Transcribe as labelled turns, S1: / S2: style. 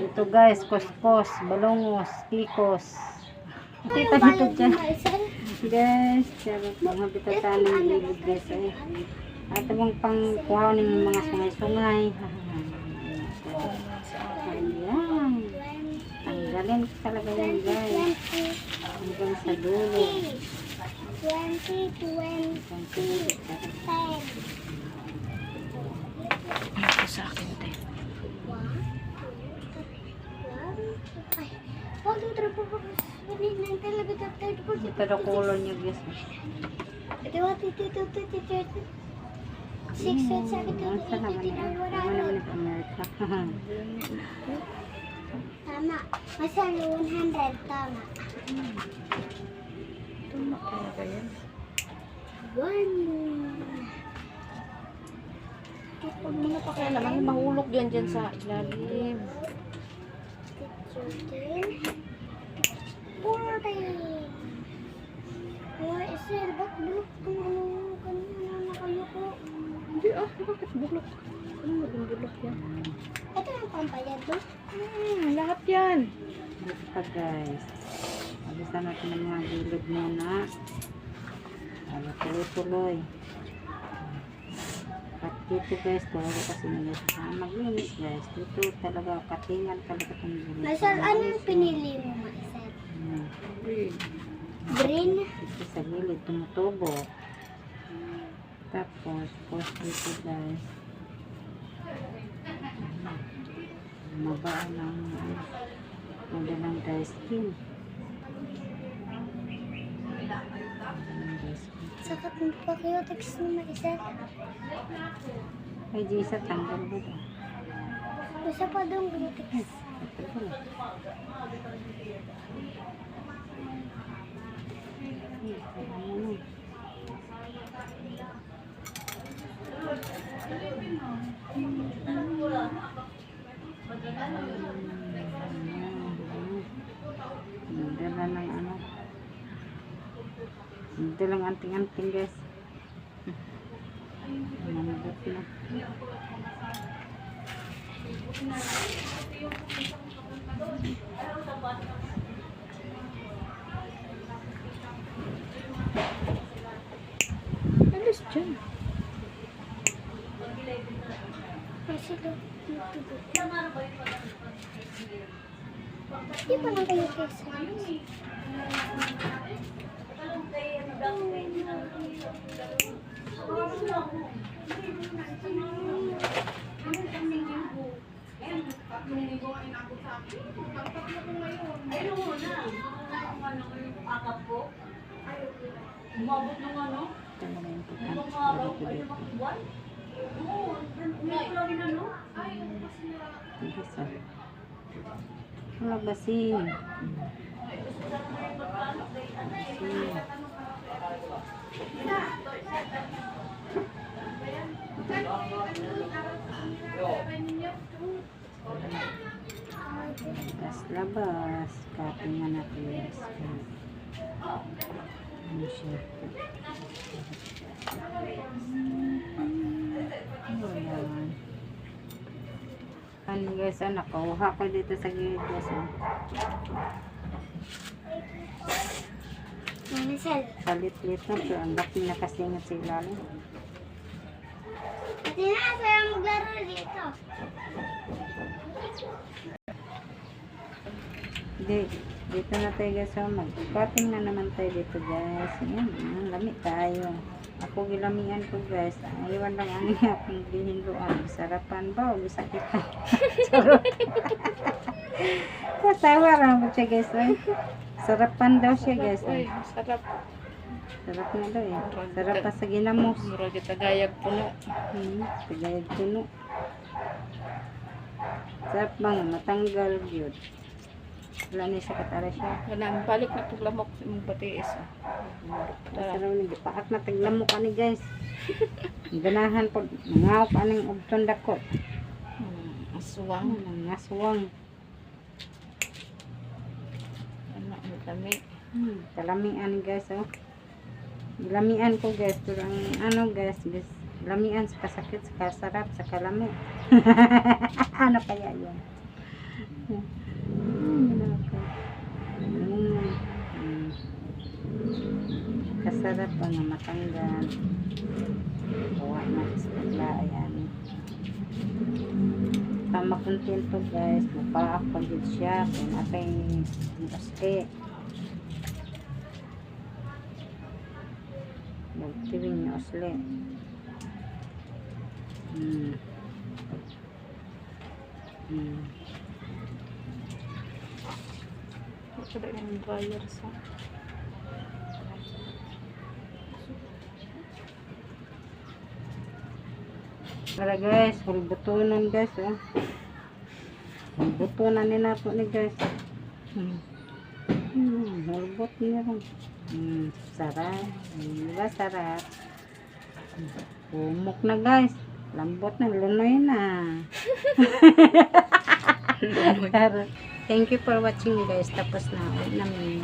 S1: Ito guys, kuskus, balongos, kikos. Kita dito dyan. Guys, charot. Mga bitatan ng ilog guys. At mong pangkuha ng mga sungay-sungay. Ayan. Tanggalin ko talaga yan guys. Hanggang sa dulo.
S2: 20, 10.
S3: Ito sa akin, te.
S2: Ay, wag yung trapo ko. Ganyan talaga tatay ko.
S1: Ito na kulon niya guys.
S2: Ito, 6 cents sa akin.
S1: Saan naman yan? Ano naman ito Amerika?
S2: Tama. Masalo 100. Tama.
S3: Tuma kaya ba yan?
S2: 1.
S3: Pag mga pakialaman, mahulog yan dyan sa ilalim.
S2: 13. 14. Why is it? Ba't bulok kung ano kanina na kayo ko?
S3: Hindi bakit bulok? Ano maging bulok yan?
S2: Ito yung pampayad do?
S3: Lahat yan.
S1: Ito pa guys. Abisan natin ng mga gilid muna. Para tuloy-tuloy. At dito guys, talaga kasi maglinis guys. Dito talaga, katingan talaga itong gilid.
S2: Masal, anong pinili mo, Masal? Green?
S1: Dito sa gilid, tumutubo. Tapos, post dito guys. Mabaan ng mula ng dry skin.
S2: Saka kung pakiotics mo, Masal.
S1: Ay, Jisa, tanggal ba ito?
S2: Basta pa doon critics.
S1: Ito pala. Dala ng ano. Dito lang anting-anting guys. Manabot na.
S3: Alis dyan.
S2: Kasi doon. Di pa lang kayo kesa.
S1: Ito na yung importante. Isa. Wala basin. Labas. Cutting na natin guys. Ano siya? Ayan. Ano guys, nakuha ko dito sa gilid guys.
S2: Masal.
S1: Palit-lit na pero ang laki na kasingit sa ilalim.
S2: Pati na, saya maglaro dito.
S1: Dito na tayo guys. Mag-cutting na naman tayo dito guys. Ayan, lamig tayo. Ako gilamian ko guys. Ayawan lang ang akong bihinduan. Sarapan ba o sakitan? Katawa lang po siya guys. Sarapan daw siya guys.
S3: Uy, sarap.
S1: Sarap na daw eh. Sarap pa sa ginamos.
S3: Mura kita gayag puno.
S1: Tagayag puno. Sarap bang matanggal yun. Wala niya sa katara siya.
S3: Ganang balik na paglamok sa mong batiis.
S1: Basta raw ni paak na taglamok ani guys. Ganahan po ngaw pa ning ubton dako.
S3: Aswang.
S1: Aswang.
S3: Ano, dami.
S1: Talamian guys oh. Lamian ko guys, pero ang ano guys, lamian sa kasakit, sa kasarap, sa kalami. Ano kaya yun? Kasarap pa nga matanggal. Kuha na sa pagla. Ayan. Tama kontento guys. Mapaak pagod siya. Kaya natin maske. Magtiwin niyo osle.
S3: Ito na yung dryer sa.
S1: Tara guys, hulbutunan guys. Oh. Hulbutunan ni nato ni guys. Hulbut niya rin. Sarap. Diba sarap? Umok na guys. Lambot na, lunoy na. Tara. Thank you for watching guys. Tapos na. Uwi namin.